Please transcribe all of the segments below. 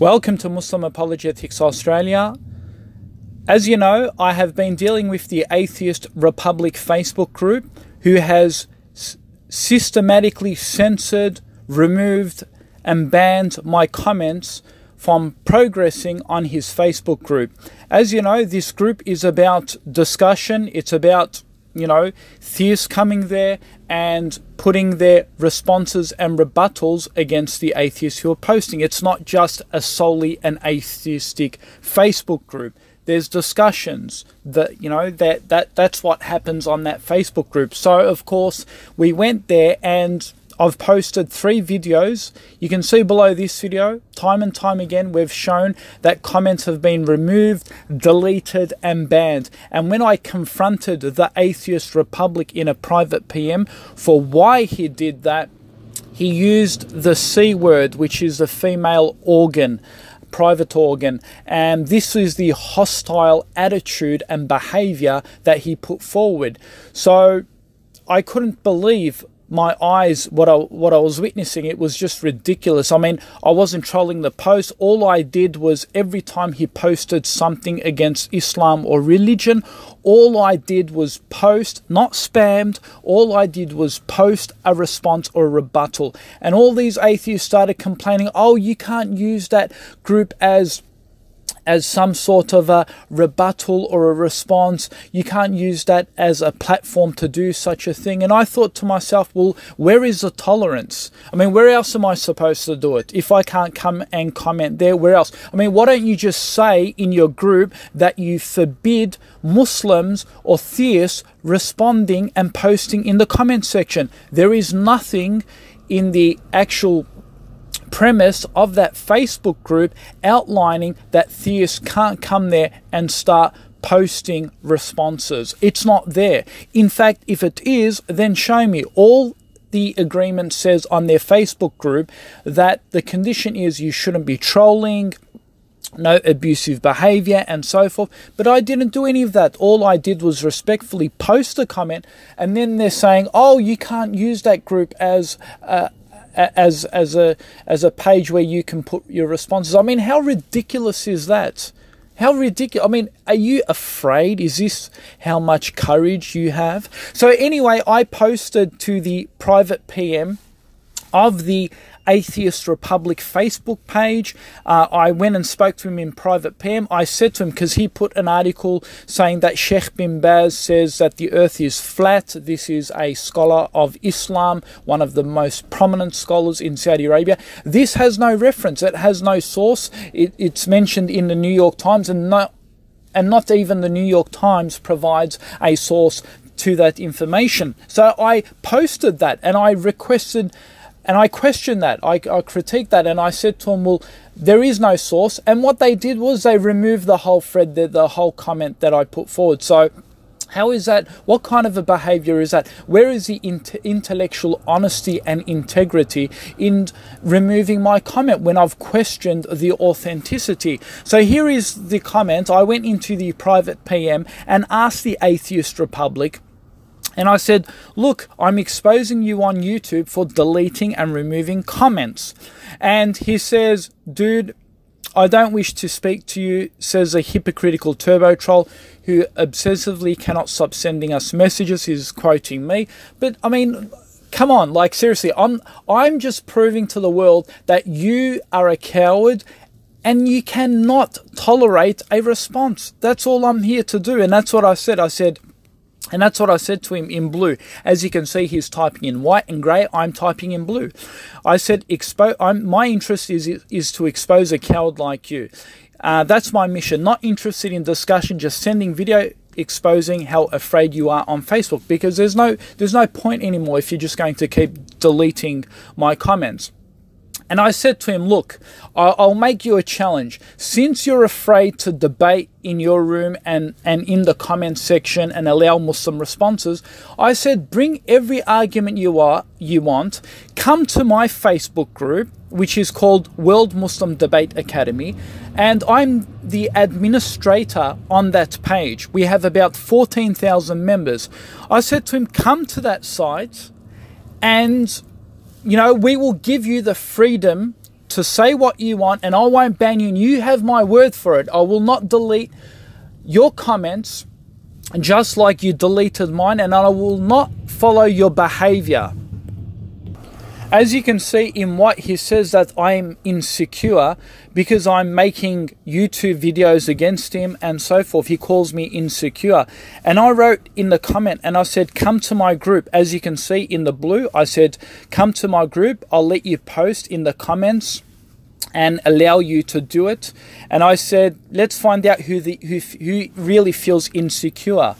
Welcome to Muslim Apologetics Australia. As you know, I have been dealing with the Atheist Republic Facebook group, who has systematically censored, removed and banned my comments from progressing on his Facebook group. As you know, this group is about discussion. It's about, theists coming there and putting their responses and rebuttals against the atheists who are posting. It's not just solely an atheistic Facebook group. There's discussions that's what happens on that Facebook group. So of course we went there and I've posted 3 videos. You can see below this video, time and time again, we've shown that comments have been removed, deleted and banned. And when I confronted the Atheist Republic in a private PM for why he did that, he used the C word, which is the female organ, private organ, and this is the hostile attitude and behavior that he put forward. So I couldn't believe my eyes, what I was witnessing. It was just ridiculous. I mean, I wasn't trolling the post. All I did was every time he posted something against Islam or religion, all I did was post, not spammed. All I did was post a response or a rebuttal. And all these atheists started complaining, oh, you can't use that group as some sort of a rebuttal or a response. You can't use that as a platform to do such a thing. And I thought to myself, well, where is the tolerance? I mean, where else am I supposed to do it? If I can't come and comment there, where else? I mean, why don't you just say in your group that you forbid Muslims or theists responding and posting in the comment section? There is nothing in the actual premise of that Facebook group outlining that theists can't come there and start posting responses. It's not there. In fact, if it is, then show me. All the agreement says on their Facebook group that the condition is you shouldn't be trolling, no abusive behavior and so forth. But I didn't do any of that. All I did was respectfully post a comment, and then they're saying, oh, you can't use that group as a page where you can put your responses. I mean, how ridiculous is that? How ridiculous. I mean, are you afraid? Is this how much courage you have? So anyway, I posted to the private PM of the Atheist Republic Facebook page. I went and spoke to him in private PM. I said to him, because he put an article saying that Sheikh bin Baz says that the earth is flat. This is a scholar of Islam, one of the most prominent scholars in Saudi Arabia. This has no reference. It has no source. It's mentioned in the New York Times, and not even the New York Times provides a source to that information. So I posted that and I requested, and I questioned that, I critiqued that, and I said to them, well, there is no source. And what they did was they removed the whole thread, the whole comment that I put forward. So how is that? What kind of a behavior is that? Where is the intellectual honesty and integrity in removing my comment when I've questioned the authenticity? So here is the comment. I went into the private PM and asked the Atheist Republic, and I said, look, I'm exposing you on YouTube for deleting and removing comments. And he says, dude, I don't wish to speak to you, says a hypocritical turbo troll who obsessively cannot stop sending us messages. He's quoting me. But I mean, come on, like seriously, I'm just proving to the world that you are a coward and you cannot tolerate a response. That's all I'm here to do. And that's what I said. And that's what I said to him in blue. As you can see, he's typing in white and grey. I'm typing in blue. I said, my interest is to expose a coward like you. That's my mission. Not interested in discussion, just sending video exposing how afraid you are on Facebook. Because there's no point anymore if you're just going to keep deleting my comments. And I said to him, look, I'll make you a challenge. Since you're afraid to debate in your room and in the comment section and allow Muslim responses, I said, bring every argument you want, come to my Facebook group, which is called World Muslim Debate Academy, and I'm the administrator on that page. We have about 14,000 members. I said to him, come to that site and we will give you the freedom to say what you want, and I won't ban you, and you have my word for it. I will not delete your comments just like you deleted mine, and I will not follow your behavior. As you can see in what he says, that I'm insecure because I'm making YouTube videos against him and so forth. He calls me insecure. And I wrote in the comment and I said, come to my group. As you can see in the blue, I said, come to my group. I'll let you post in the comments and allow you to do it. And I said, let's find out who really feels insecure.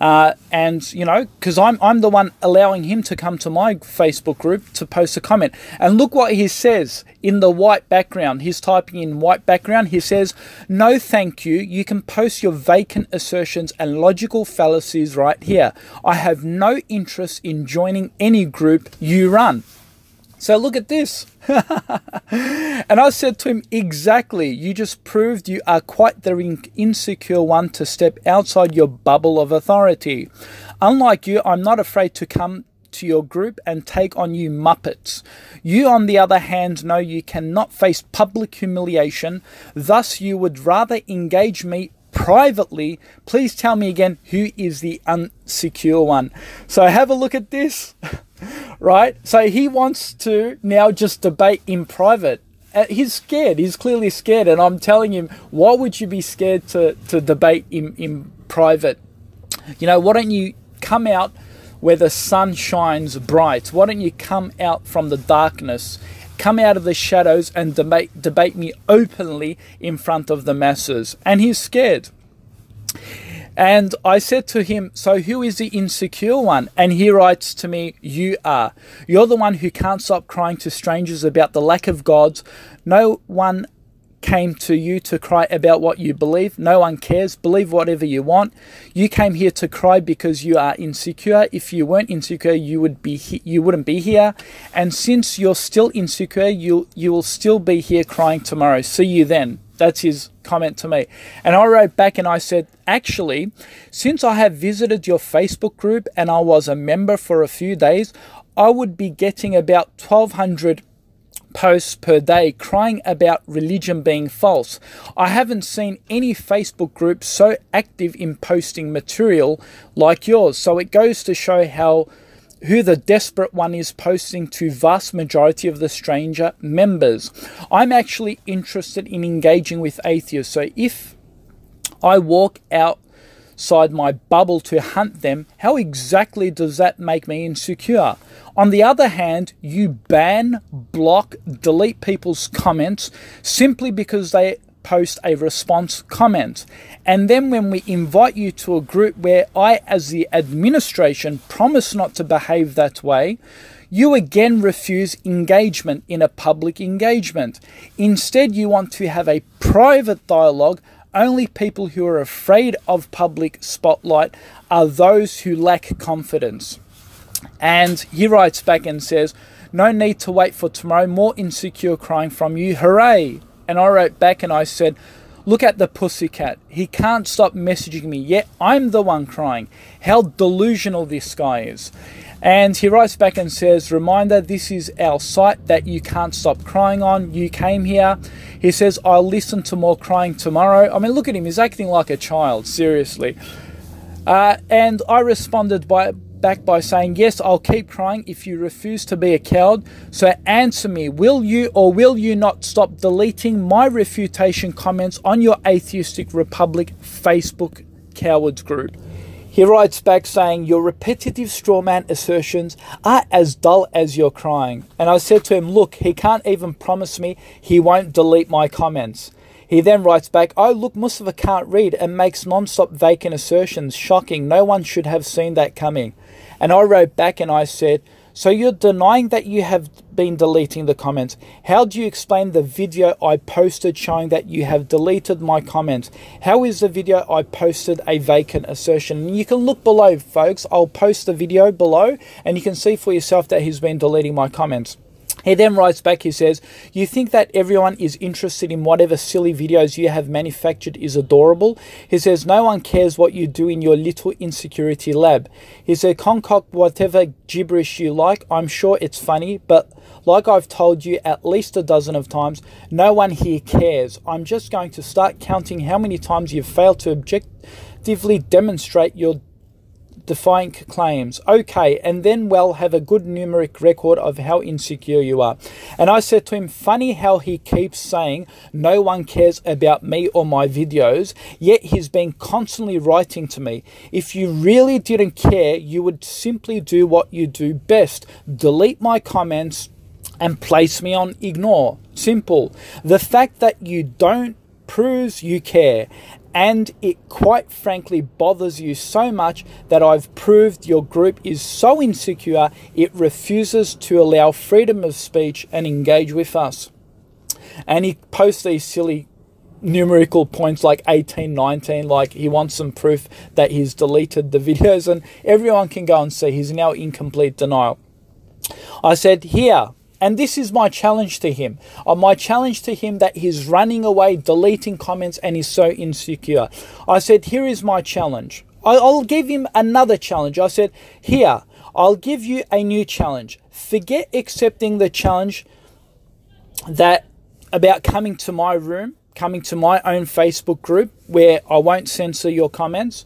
And, you know, because I'm the one allowing him to come to my Facebook group to post a comment. And look what he says in the white background. He's typing in white background. He says, no, thank you. You can post your vacant assertions and logical fallacies right here. I have no interest in joining any group you run. So look at this. And I said to him, exactly, you just proved you are quite the insecure one to step outside your bubble of authority. Unlike you, I'm not afraid to come to your group and take on you muppets. You, on the other hand, know you cannot face public humiliation. Thus, you would rather engage me privately. Please tell me again, who is the unsecure one? So have a look at this. Right? So he wants to now just debate in private. He's scared. He's clearly scared. And I'm telling him, why would you be scared to debate in private? You know, why don't you come out where the sun shines bright? Why don't you come out from the darkness, come out of the shadows and debate me openly in front of the masses? And he's scared. And I said to him, so who is the insecure one? And he writes to me, you are. You're the one who can't stop crying to strangers about the lack of gods. No one came to you to cry about what you believe. No one cares. Believe whatever you want. You came here to cry because you are insecure. If you weren't insecure, you wouldn't be here. And since you're still insecure, you will still be here crying tomorrow. See you then. That's his comment to me. And I wrote back and I said, actually, since I have visited your Facebook group and I was a member for a few days, I would be getting about 1,200 posts per day crying about religion being false. I haven't seen any Facebook group so active in posting material like yours. So it goes to show who the desperate one is posting to vast majority of the stranger members. I'm actually interested in engaging with atheists. So if I walk outside my bubble to hunt them, how exactly does that make me insecure? On the other hand, you ban, block, delete people's comments simply because they post a response comment. And then when we invite you to a group where I, as the administration, promise not to behave that way, you again refuse engagement in a public engagement. Instead, you want to have a private dialogue. Only people who are afraid of public spotlight are those who lack confidence. And he writes back and says, no need to wait for tomorrow. More insecure crying from you. Hooray! And I wrote back and I said, look at the pussycat. He can't stop messaging me, yet I'm the one crying. How delusional this guy is. And he writes back and says, reminder, this is our site that you can't stop crying on. You came here. He says, I'll listen to more crying tomorrow. I mean, look at him. He's acting like a child, seriously. And I responded back by saying, yes, I'll keep crying if you refuse to be a coward. So answer me, will you or will you not stop deleting my refutation comments on your Atheistic Republic Facebook cowards group? He writes back saying, your repetitive strawman assertions are as dull as your crying. And I said to him, look, he can't even promise me he won't delete my comments. He then writes back, oh, look, Mustafa can't read and makes non-stop vacant assertions. Shocking. No one should have seen that coming. And I wrote back and I said, so you're denying that you have been deleting the comments. How do you explain the video I posted showing that you have deleted my comments? How is the video I posted a vacant assertion? And you can look below, folks. I'll post the video below and you can see for yourself that he's been deleting my comments. He then writes back, he says, you think that everyone is interested in whatever silly videos you have manufactured is adorable? He says, no one cares what you do in your little insecurity lab. He said, concoct whatever gibberish you like. I'm sure it's funny, but like I've told you at least a dozen of times, no one here cares. I'm just going to start counting how many times you've failed to objectively demonstrate your defiant claims. Okay, and then we'll have a good numeric record of how insecure you are. And I said to him, funny how he keeps saying no one cares about me or my videos, yet he's been constantly writing to me. If you really didn't care, you would simply do what you do best. Delete my comments and place me on ignore. Simple. The fact that you don't proves you care, and it quite frankly bothers you so much that I've proved your group is so insecure it refuses to allow freedom of speech and engage with us. And he posts these silly numerical points like 18, 19, like he wants some proof that he's deleted the videos, and everyone can go and see he's now in complete denial. I said, here, and this is my challenge to him. My challenge to him that he's running away, deleting comments, and he's so insecure. I said, here is my challenge. I'll give him another challenge. I said, here, I'll give you a new challenge. Forget accepting the challenge that about coming to my room, coming to my own Facebook group where I won't censor your comments.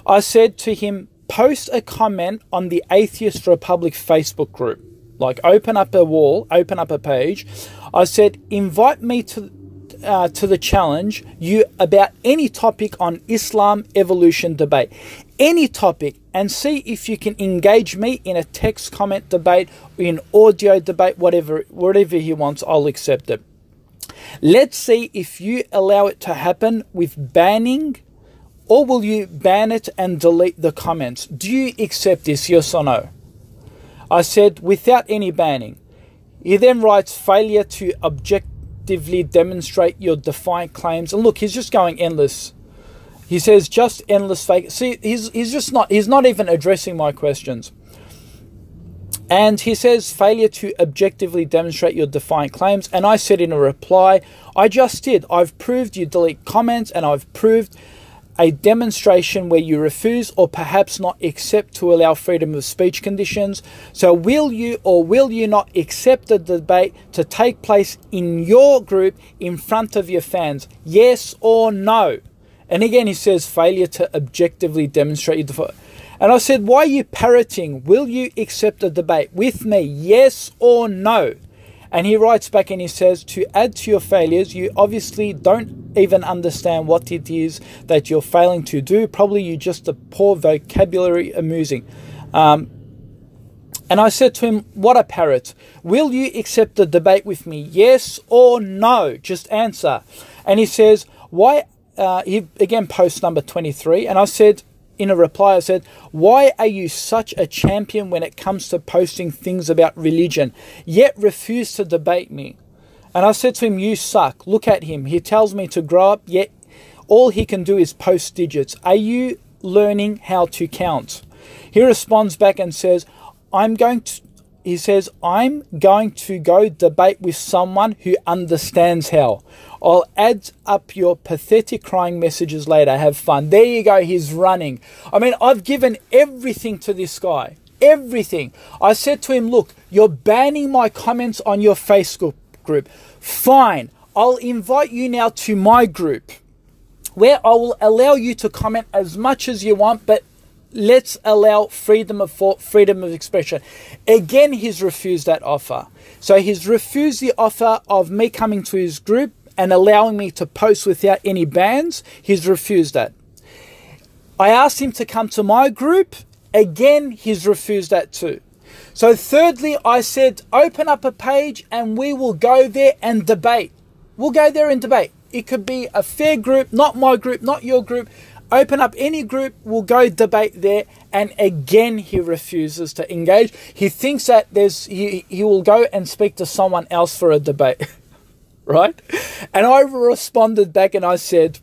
I said to him, post a comment on the Atheist Republic Facebook group. Like open up a wall, open up a page. I said, invite me to the challenge you about any topic on Islam evolution debate. Any topic, and see if you can engage me in a text comment debate, in audio debate, whatever he wants, I'll accept it. Let's see if you allow it to happen with banning, or will you ban it and delete the comments? Do you accept this, yes or no? I said, without any banning. He then writes, failure to objectively demonstrate your defiant claims. And look, he's just going endless. He says, just endless fake. See, he's not even addressing my questions. And he says, failure to objectively demonstrate your defiant claims. And I said in a reply, I just did. I've proved you delete comments, and I've proved a demonstration where you refuse or perhaps not accept to allow freedom of speech conditions. So will you or will you not accept the debate to take place in your group in front of your fans? Yes or no? And again, he says failure to objectively demonstrate your defiance. And I said, why are you parroting? Will you accept a debate with me? Yes or no? And he writes back and he says, to add to your failures, you obviously don't even understand what it is that you're failing to do. Probably you just a poor vocabulary amusing. And I said to him, what a parrot. Will you accept the debate with me? Yes or no? Just answer. And he says, why? He again posts number 23. And I said, in a reply, I said, why are you such a champion when it comes to posting things about religion, yet refuse to debate me? And I said to him, you suck. Look at him. He tells me to grow up, yet all he can do is post digits. Are you learning how to count? He responds back and says, I'm going to go debate with someone who understands how. I'll add up your pathetic crying messages later. Have fun. There you go. He's running. I mean, I've given everything to this guy. Everything. I said to him, look, you're banning my comments on your Facebook group. Fine. I'll invite you now to my group where I will allow you to comment as much as you want, but let's allow freedom of thought, freedom of expression. Again, he's refused that offer. So he's refused the offer of me coming to his group and allowing me to post without any bans. He's refused that. I asked him to come to my group. Again, he's refused that too. So thirdly, I said, open up a page and we will go there and debate. We'll go there and debate. It could be a fair group, not my group, not your group. Open up any group, we'll go debate there. And again, he refuses to engage. He thinks that he will go and speak to someone else for a debate. Right? And I responded back and I said,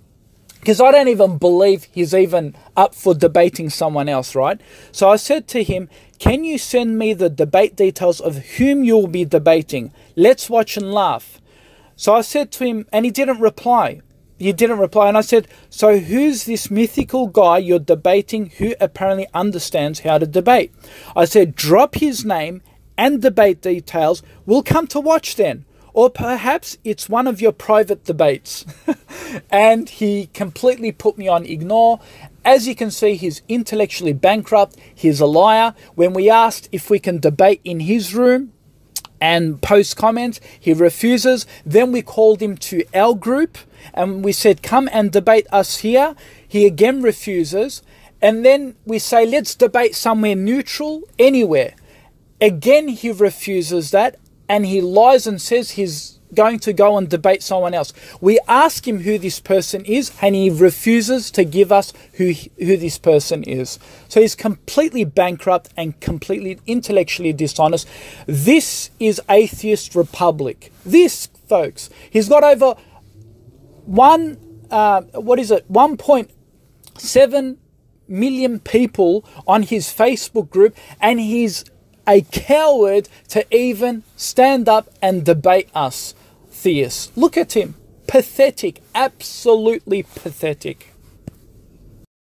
because I don't even believe he's even up for debating someone else, right? So I said to him, Can you send me the debate details of whom you'll be debating? Let's watch and laugh. So I said to him, and he didn't reply. And I said, so who's this mythical guy you're debating who apparently understands how to debate? I said, drop his name and debate details. We'll come to watch then. Or perhaps it's one of your private debates. And he completely put me on ignore. As you can see, he's intellectually bankrupt. He's a liar. When we asked if we can debate in his room and post comments, he refuses. Then we called him to our group and we said, come and debate us here. He again refuses. And then we say, let's debate somewhere neutral, anywhere. Again, he refuses that. And he lies and says he's going to go and debate someone else. We ask him who this person is, and he refuses to give us who this person is. So he's completely bankrupt and completely intellectually dishonest. This is Atheist Republic. This, folks, he's got over 1.7 million people on his Facebook group, and he's a coward to even stand up and debate us theists. Look at him. Pathetic. Absolutely pathetic.